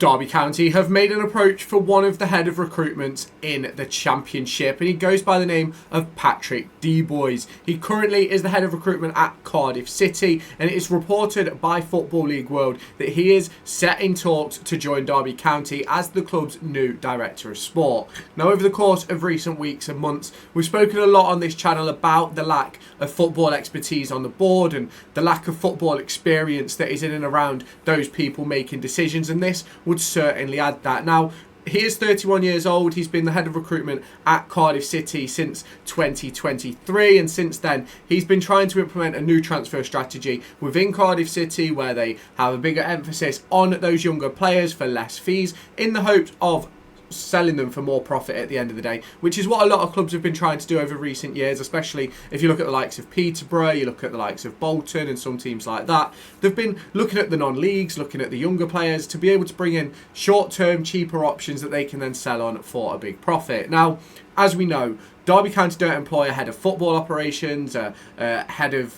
Derby County have made an approach for one of the head of recruitment in the Championship, and he goes by the name of Patrick Deboys. He currently is the head of recruitment at Cardiff City, and it is reported by Football League World that he is set in talks to join Derby County as the club's new director of sport. Now, over the course of recent weeks and months, we've spoken a lot on this channel about the lack of football expertise on the board and the lack of football experience that is in and around those people making decisions, and this would certainly add that. Now, he is 31 years old. He's been the head of recruitment at Cardiff City since 2023, and since then he's been trying to implement a new transfer strategy within Cardiff City where they have a bigger emphasis on those younger players for less fees in the hopes of selling them for more profit at the end of the day, which is what a lot of clubs have been trying to do over recent years, especially if you look at the likes of Peterborough, you look at the likes of Bolton and some teams like that. They've been looking at the non-leagues, looking at the younger players to be able to bring in short-term, cheaper options that they can then sell on for a big profit. Now, as we know, Derby County don't employ a head of football operations, a head of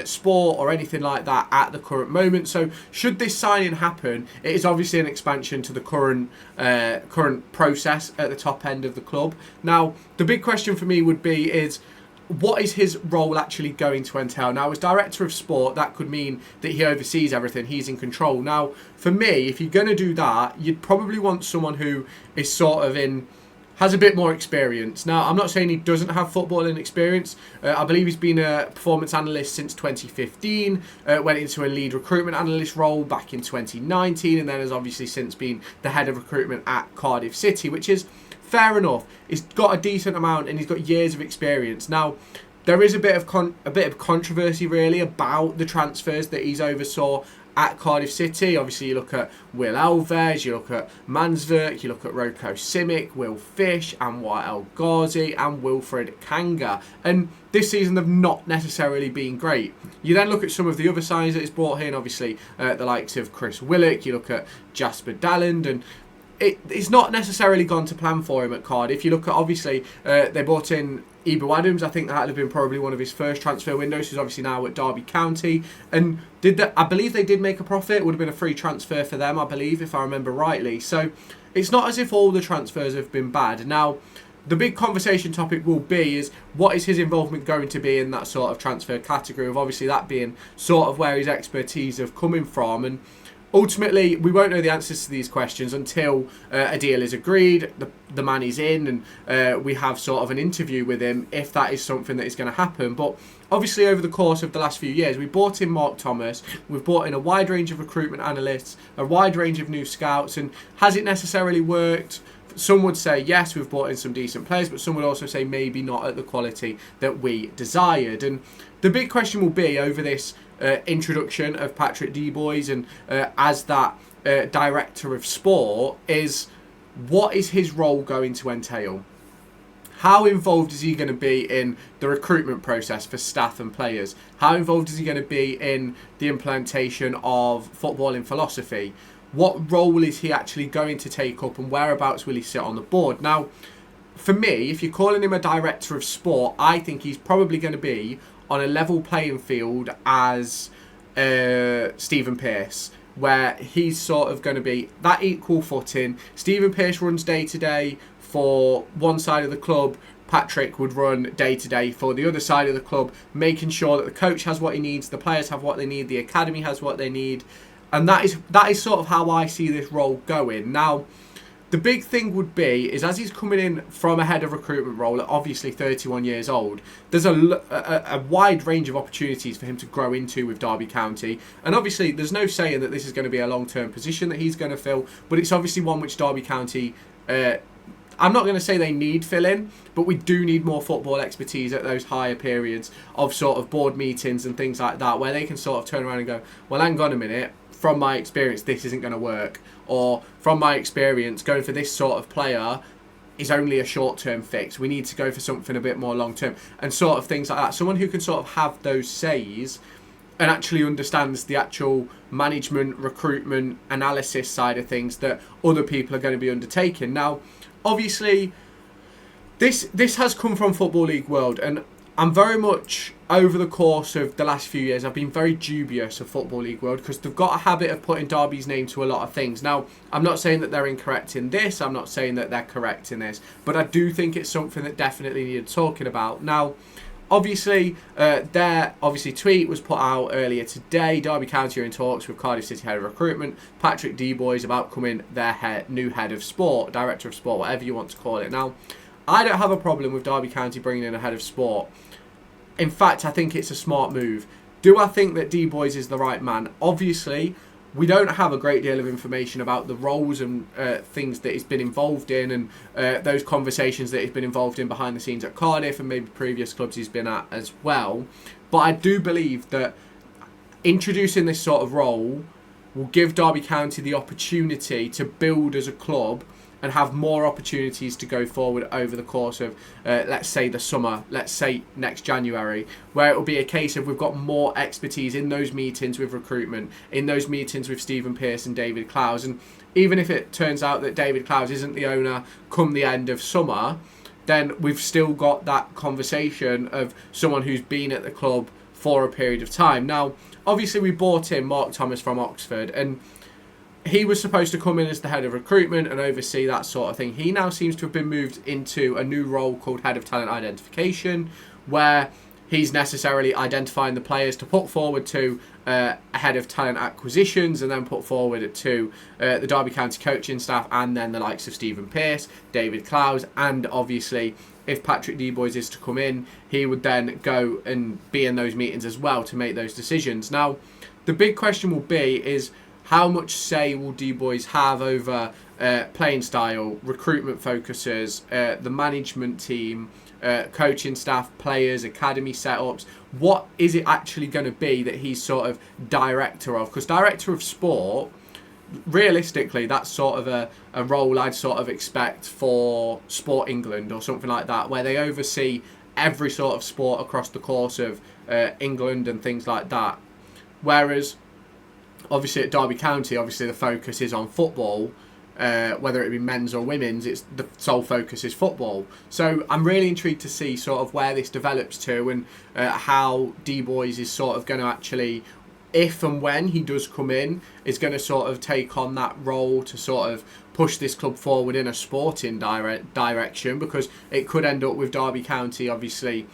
sport or anything like that at the current moment. So should this signing happen, it is obviously an expansion to the current process at the top end of the club. Now, the big question for me would be is, what is his role actually going to entail? Now, as director of sport, that could mean that he oversees everything, he's in control. Now, for me, if you're going to do that, you'd probably want someone who is sort of has a bit more experience. Now, I'm not saying he doesn't have footballing experience. I believe he's been a performance analyst since 2015, went into a lead recruitment analyst role back in 2019, and then has obviously since been the head of recruitment at Cardiff City, which is fair enough. He's got a decent amount and he's got years of experience. Now, there is a bit of controversy really about the transfers that he's oversaw at Cardiff City. Obviously, you look at Will Alves, you look at Mansverk, you look at Roko Simic, Will Fish, Anwar El Ghazi, and Wilfred Kanga. And this season, they've not necessarily been great. You then look at some of the other signings that he's brought in, obviously, the likes of Chris Willock, you look at Jasper Dalland, and it's not necessarily gone to plan for him at Cardiff. You look at, obviously, they brought in Ibu Adams. I think that would have been probably one of his first transfer windows. He's obviously now at Derby County. And I believe they did make a profit. It would have been a free transfer for them, I believe, if I remember rightly. So it's not as if all the transfers have been bad. Now, the big conversation topic will be is what is his involvement going to be in that sort of transfer category, of obviously that being sort of where his expertise have coming from. And ultimately, we won't know the answers to these questions until a deal is agreed, the man is in, and we have sort of an interview with him if that is something that is going to happen. But obviously, over the course of the last few years, we brought in Mark Thomas, we've brought in a wide range of recruitment analysts, a wide range of new scouts, and has it necessarily worked? Some would say yes, we've brought in some decent players, but some would also say maybe not at the quality that we desired. And the big question will be over this introduction of Patrick Deboys and as that director of sport is, what is his role going to entail? How involved is he going to be in the recruitment process for staff and players? How involved is he going to be in the implementation of footballing philosophy? What role is he actually going to take up, and whereabouts will he sit on the board? Now, for me, if you're calling him a director of sport, I think he's probably going to be on a level playing field as Stephen Pearce, where he's sort of going to be that equal footing. Stephen Pearce runs day-to-day for one side of the club. Patrick would run day-to-day for the other side of the club, making sure that the coach has what he needs, the players have what they need, the academy has what they need. And that is sort of how I see this role going. Now, the big thing would be is as he's coming in from a head of recruitment role at obviously 31 years old, there's a wide range of opportunities for him to grow into with Derby County. And obviously there's no saying that this is going to be a long-term position that he's going to fill, but it's obviously one which Derby County, I'm not going to say they need filling, but we do need more football expertise at those higher periods of sort of board meetings and things like that, where they can sort of turn around and go, well, hang on a minute, from my experience, this isn't going to work. Or from my experience, going for this sort of player is only a short-term fix. We need to go for something a bit more long-term. And sort of things like that. Someone who can sort of have those says and actually understands the actual management, recruitment, analysis side of things that other people are going to be undertaking. Now, obviously, this has come from Football League World, and I'm very much, over the course of the last few years, I've been very dubious of Football League World because they've got a habit of putting Derby's name to a lot of things. Now, I'm not saying that they're incorrect in this, I'm not saying that they're correct in this, but I do think it's something that definitely needed talking about. Now, obviously, their tweet was put out earlier today. Derby County are in talks with Cardiff City Head of Recruitment, Patrick Deboys, about becoming their new head of sport, director of sport, whatever you want to call it. Now, I don't have a problem with Derby County bringing in a head of sport. In fact, I think it's a smart move. Do I think that Deboys is the right man? Obviously, we don't have a great deal of information about the roles and things that he's been involved in, and those conversations that he's been involved in behind the scenes at Cardiff and maybe previous clubs he's been at as well. But I do believe that introducing this sort of role will give Derby County the opportunity to build as a club and have more opportunities to go forward over the course of, let's say, the summer, let's say next January, where it will be a case of we've got more expertise in those meetings with recruitment, in those meetings with Stephen Pearce and David Clowes. And even if it turns out that David Clowes isn't the owner come the end of summer, then we've still got that conversation of someone who's been at the club for a period of time. Now, obviously, we brought in Mark Thomas from Oxford, and he was supposed to come in as the head of recruitment and oversee that sort of thing. He now seems to have been moved into a new role called head of talent identification, where he's necessarily identifying the players to put forward to a head of talent acquisitions and then put forward to the Derby County coaching staff, and then the likes of Stephen Pearce, David Clowes, and obviously if Patrick Deboys is to come in, he would then go and be in those meetings as well to make those decisions. Now, the big question will be is, how much say will Deboys have over playing style, recruitment focuses, the management team, coaching staff, players, academy setups? What is it actually going to be that he's sort of director of? Because director of sport, realistically, that's sort of a role I'd sort of expect for Sport England or something like that, where they oversee every sort of sport across the course of England and things like that. Whereas obviously at Derby County, obviously the focus is on football, whether it be men's or women's, it's the sole focus is football. So I'm really intrigued to see sort of where this develops to, and how Deboys is sort of going to actually, if and when he does come in, is going to sort of take on that role to sort of push this club forward in a sporting direction, because it could end up with Derby County obviously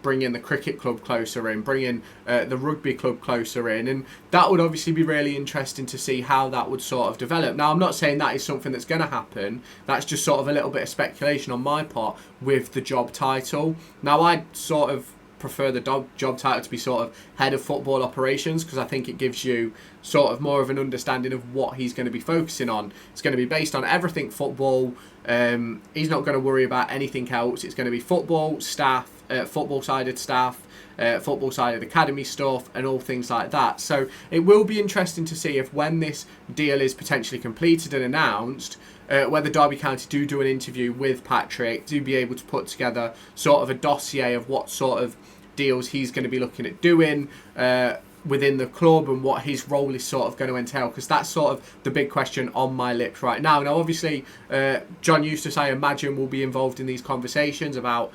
bringing the cricket club closer in, bringing the rugby club closer in, and that would obviously be really interesting to see how that would sort of develop. Now, I'm not saying that is something that's going to happen, that's just sort of a little bit of speculation on my part with the job title. Now, I'd sort of prefer the job title to be sort of head of football operations, because I think it gives you sort of more of an understanding of what he's going to be focusing on. It's going to be based on everything football. He's not going to worry about anything else. It's going to be football staff, football-sided staff, football-sided academy stuff, and all things like that. So it will be interesting to see if, when this deal is potentially completed and announced, whether Derby County do an interview with Patrick, do be able to put together sort of a dossier of what sort of deals he's going to be looking at doing within the club, and what his role is sort of going to entail, because that's sort of the big question on my lips right now. Now, obviously, John Eustace, I imagine, will be involved in these conversations about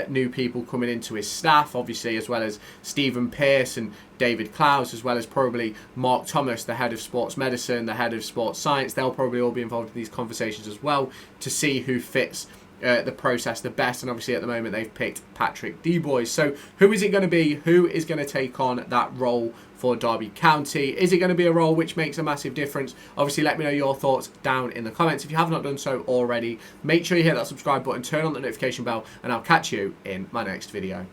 new people coming into his staff, obviously, as well as Stephen Pearce and David Clowes, as well as probably Mark Thomas, the head of sports medicine, the head of sports science. They'll probably all be involved in these conversations as well to see who fits the process the best, and obviously at the moment they've picked Patrick Deboys. So who is it going to be? Who is going to take on that role for Derby County? Is it going to be a role which makes a massive difference? Obviously, let me know your thoughts down in the comments. If you have not done so already, make sure you hit that subscribe button, turn on the notification bell, and I'll catch you in my next video.